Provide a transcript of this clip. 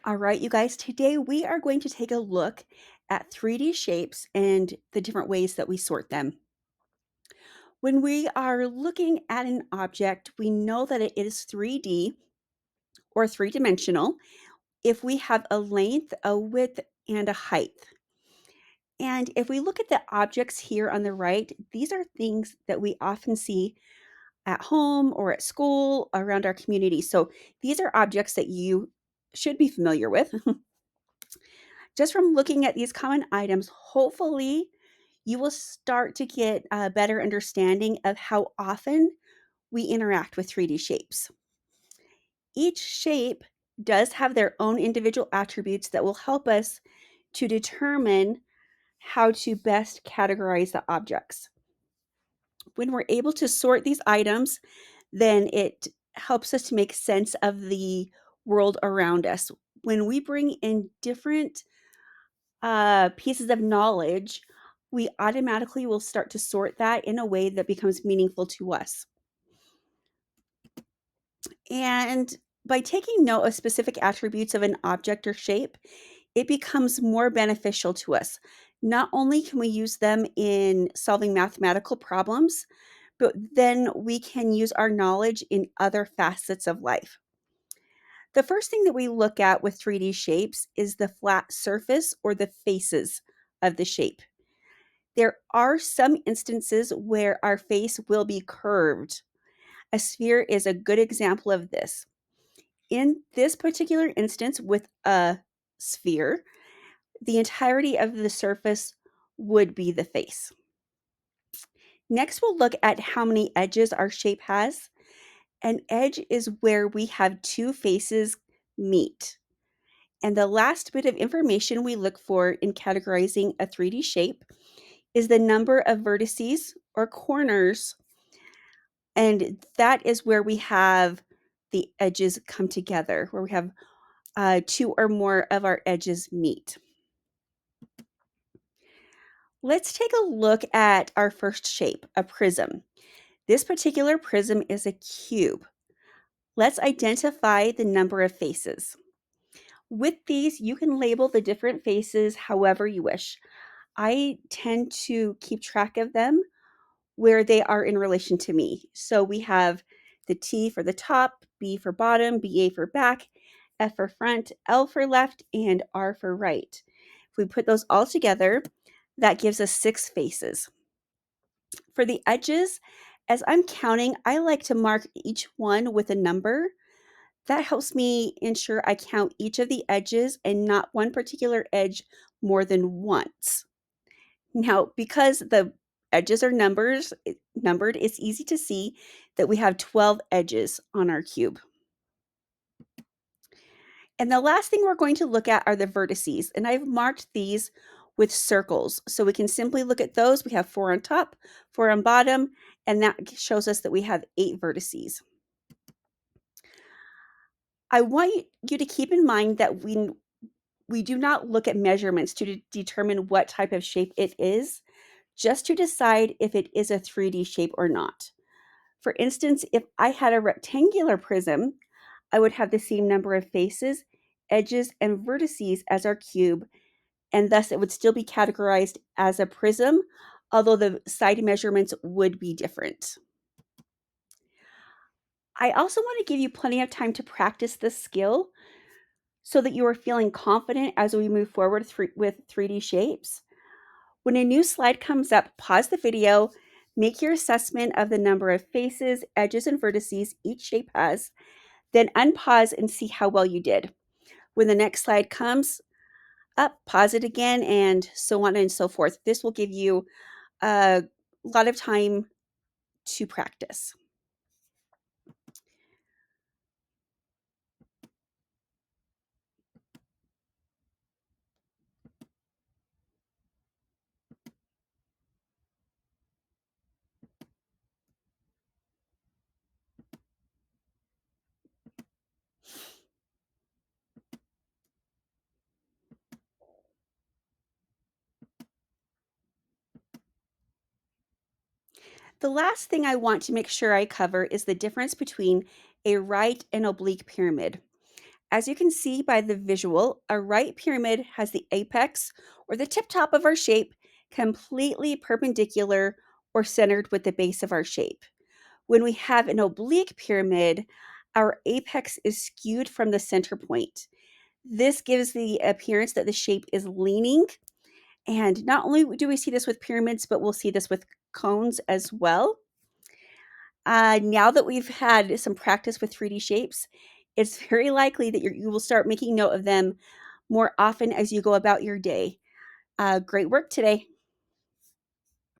All right, you guys, today we are going to take a look at 3D shapes and the different ways that we sort them. When we are looking at an object, we know that it is 3D or three dimensional if we have a length, a width, and a height. And if we look at the objects here on the right, these are things that we often see at home or at school around our community. So these are objects that you should be familiar with. Just from looking at these common items, hopefully you will start to get a better understanding of how often we interact with 3D shapes. Each shape does have their own individual attributes that will help us to determine how to best categorize the objects. When we're able to sort these items, then it helps us to make sense of the world around us. When we bring in different pieces of knowledge, we automatically will start to sort that in a way that becomes meaningful to us. And by taking note of specific attributes of an object or shape, it becomes more beneficial to us. Not only can we use them in solving mathematical problems, but then we can use our knowledge in other facets of life. The first thing that we look at with 3D shapes is the flat surface or the faces of the shape. There are some instances where our face will be curved. A sphere is a good example of this. In this particular instance, with a sphere, the entirety of the surface would be the face. Next, we'll look at how many edges our shape has. An edge is where we have two faces meet. And the last bit of information we look for in categorizing a 3D shape is the number of vertices or corners, and that is where we have the edges come together, where we have two or more of our edges meet. Let's take a look at our first shape, a prism. This particular prism is a cube. Let's identify the number of faces. With these, you can label the different faces however you wish. I tend to keep track of them where they are in relation to me. So we have the T for the top, B for bottom, BA for back, F for front, L for left, and R for right. If we put those all together, that gives us 6 faces. For the edges, as I'm counting, I like to mark each one with a number. That helps me ensure I count each of the edges and not one particular edge more than once. Now, because the edges are numbered, it's easy to see that we have 12 edges on our cube. And the last thing we're going to look at are the vertices, and I've marked these with circles. So we can simply look at those. We have 4 on top, 4 on bottom, and that shows us that we have 8 vertices. I want you to keep in mind that we do not look at measurements to determine what type of shape it is, just to decide if it is a 3D shape or not. For instance, if I had a rectangular prism, I would have the same number of faces, edges, and vertices as our cube, and thus it would still be categorized as a prism, although the side measurements would be different. I also want to give you plenty of time to practice this skill so that you are feeling confident as we move forward with 3D shapes. When a new slide comes up, pause the video, make your assessment of the number of faces, edges, and vertices each shape has, then unpause and see how well you did. When the next slide comes up, pause it again, and so on and so forth. This will give you a lot of time to practice. The last thing I want to make sure I cover is the difference between a right and oblique pyramid. As you can see by the visual, a right pyramid has the apex or the tip top of our shape completely perpendicular or centered with the base of our shape. When we have an oblique pyramid, our apex is skewed from the center point. This gives the appearance that the shape is leaning. And not only do we see this with pyramids, but we'll see this with cones as well. Now that we've had some practice with 3D shapes, it's very likely that you will start making note of them more often as you go about your day. Great work today.